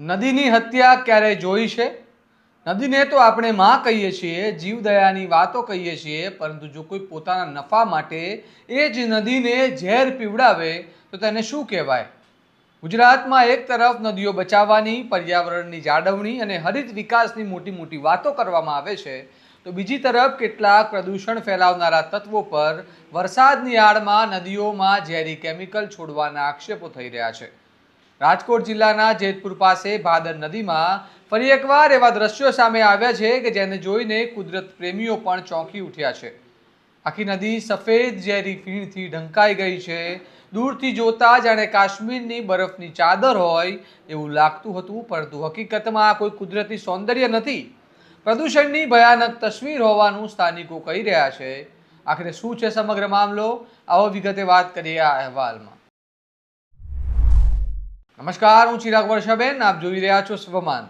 નદીની હત્યા ક્યારે જોઈ છે? નદીને તો આપણે માં કહીએ છીએ, જીવદયાની વાતો કહીએ છીએ, પરંતુ જો કોઈ પોતાના નફા માટે એ જ નદીને ઝેર પીવડાવે તો તેને શું કહેવાય? ગુજરાતમાં એક તરફ નદીઓ બચાવવાની, પર્યાવરણની જાળવણી અને હરિત વિકાસની મોટી મોટી વાતો કરવામાં આવે છે, તો બીજી તરફ કેટલાક પ્રદૂષણ ફેલાવનારા તત્વો પર વરસાદની આડમાં નદીઓમાં ઝેરી કેમિકલ છોડવાના આક્ષેપો થઈ રહ્યા છે. રાજકોટ જિલ્લાના જેતપુર પાસે ભાદર નદીમાં ફરી એકવાર એવા દ્રશ્યો સામે આવ્યા છે કે જેને જોઈને કુદરત પ્રેમીઓ પણ ચોંકી ઉઠ્યા છે. આખી નદી સફેદ ઝેરી ફીણથી ઢંકાઈ ગઈ છે. દૂરથી જોતા જાણે કાશ્મીરની બરફની ચાદર હોય એવું લાગતું હતું, પરંતુ હકીકતમાં આ કોઈ કુદરતી સૌંદર્ય નથી, પ્રદૂષણની ભયાનક તસવીર હોવાનું સ્થાનિકો કહી રહ્યા છે. આખરે શું છે સમગ્ર મામલો? આવો વિગતે વાત કરીએ આ અહેવાલમાં. નમસ્કાર, હું ચિરાગ વર્ષાબેન, આપ જોઈ રહ્યા છો સ્વમાન.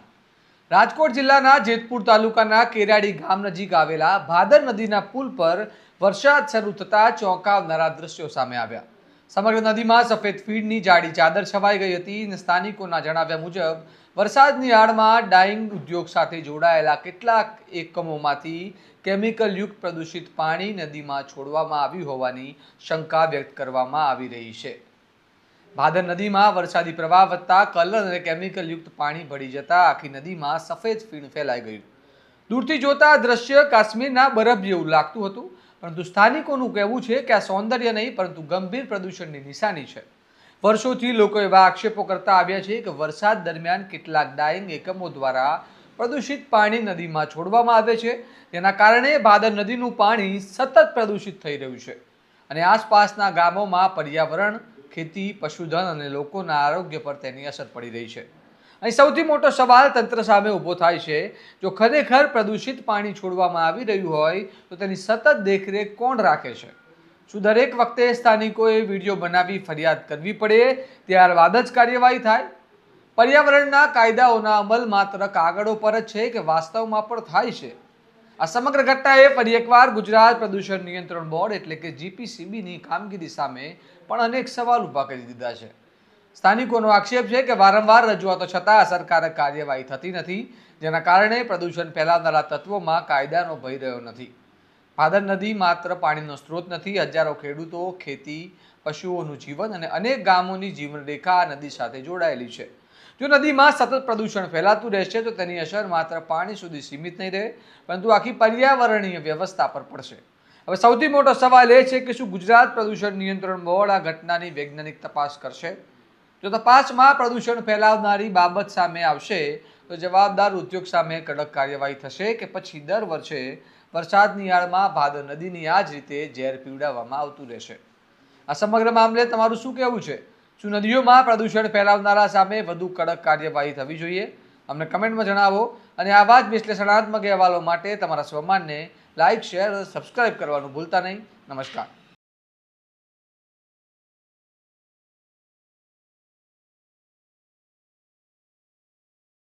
રાજકોટ જિલ્લાના જેતપુર તાલુકાના કેરાડી ગામ નજીક આવેલા ભાદર નદીના પુલ પર વરસાદ શરૂ થતાં ચોંકાવનારા દ્રશ્યો સામે આવ્યા. સમગ્ર નદીમાં સફેદ ફીણની જાડી ચાદર છવાઈ ગઈ હતી અને સ્થાનિકોના જણાવ્યા મુજબ વરસાદની આડમાં ડાઇંગ ઉદ્યોગ સાથે જોડાયેલા કેટલાક એકમોમાંથી કેમિકલયુક્ત પ્રદૂષિત પાણી નદીમાં છોડવામાં આવ્યું હોવાની શંકા વ્યક્ત કરવામાં આવી રહી છે. ભાદર નદીમાં વરસાદી પ્રવાહ વધતા કલર અને કેમિકલયુક્ત પાણી ભળી જતા આખી નદીમાં સફેદ ફીણ ફેલાઈ ગયું. દૂરથી જોતા દ્રશ્ય કાશ્મીરના બરફ જેવું લાગતું હતું, પરંતુ સ્થાનિકોનું કહેવું છે કે આ સૌંદર્ય નહીં પરંતુ ગંભીર પ્રદૂષણની નિશાની છે. વર્ષોથી લોકો એવા આક્ષેપો કરતા આવ્યા છે કે વરસાદ દરમિયાન કેટલાક ડાઇંગ એકમો દ્વારા પ્રદૂષિત પાણી નદીમાં છોડવામાં આવે છે, જેના કારણે ભાદર નદીનું પાણી સતત પ્રદૂષિત થઈ રહ્યું છે અને આસપાસના ગામોમાં પર્યાવરણ, ખેતી, પશુધન અને લોકોના આરોગ્ય પર તેની અસર પડી રહી છે. અહીં સૌથી મોટો સવાલ તંત્ર સામે ઊભો થાય છે. જો ખરેખર પ્રદૂષિત પાણી છોડવામાં આવી રહ્યું હોય તો તેની સતત દેખરેખ કોણ રાખે છે? શું દરેક વખતે સ્થાનિકોએ વિડીયો બનાવી ફરિયાદ કરવી પડે ત્યારબાદ જ કાર્યવાહી થાય? પર્યાવરણના કાયદાઓના અમલ માત્ર કાગળો પર જ છે કે વાસ્તવમાં પણ થાય છે? આ સમગ્ર ઘટનાએ ફરી એકવાર ગુજરાત પ્રદૂષણ નિયંત્રણ બોર્ડ એટલે કે જીપીસીબીની કામગીરી સામે પણ અનેક સવાલ ઊભા કરી દીધા છે. સ્થાનિકોનો આક્ષેપ છે કે વારંવાર રજૂઆતો છતાં અસરકારક કાર્યવાહી થતી નથી, જેના કારણે પ્રદૂષણ ફેલાવનારા તત્વોમાં કાયદાનો ભય રહ્યો નથી. ભાદર નદી માત્ર પાણીનો સ્ત્રોત નથી, હજારો ખેડૂતો, ખેતી, પશુઓનું જીવન અને અનેક ગામોની જીવનરેખા આ નદી સાથે જોડાયેલી છે. જો નદીમાં સતત પ્રદૂષણ ફેલાતું રહેશે તો તેની અસર માત્ર પાણી સુધી સીમિત નહીં રહે, પરંતુ આખી પર્યાવરણીય વ્યવસ્થા પર પડશે. હવે સૌથી મોટો સવાલ એ છે કે શું ગુજરાત પ્રદૂષણ નિયંત્રણ બોર્ડ આ ઘટનાની વૈજ્ઞાનિક તપાસ કરશે? જો તપાસમાં પ્રદૂષણ ફેલાવનારી બાબત સામે આવશે તો જવાબદાર ઉદ્યોગ સામે કડક કાર્યવાહી થશે કે પછી દર વર્ષે વરસાદની આડમાં ભાદર નદીની આ જ રીતે ઝેર પીવડાવવામાં આવતું રહેશે? આ સમગ્ર મામલે તમારું શું કહેવું છે? શું નદીઓમાં પ્રદૂષણ ફેલાવનારા સામે વધુ કડક કાર્યવાહી થવી જોઈએ? અમને કમેન્ટમાં જણાવો અને આવા જ વિશ્લેષણાત્મક અહેવાલો માટે તમારા સ્વમાનને લાઇક, શેર અને સબસ્ક્રાઇબ કરવાનું ભૂલતા નહીં. નમસ્કાર.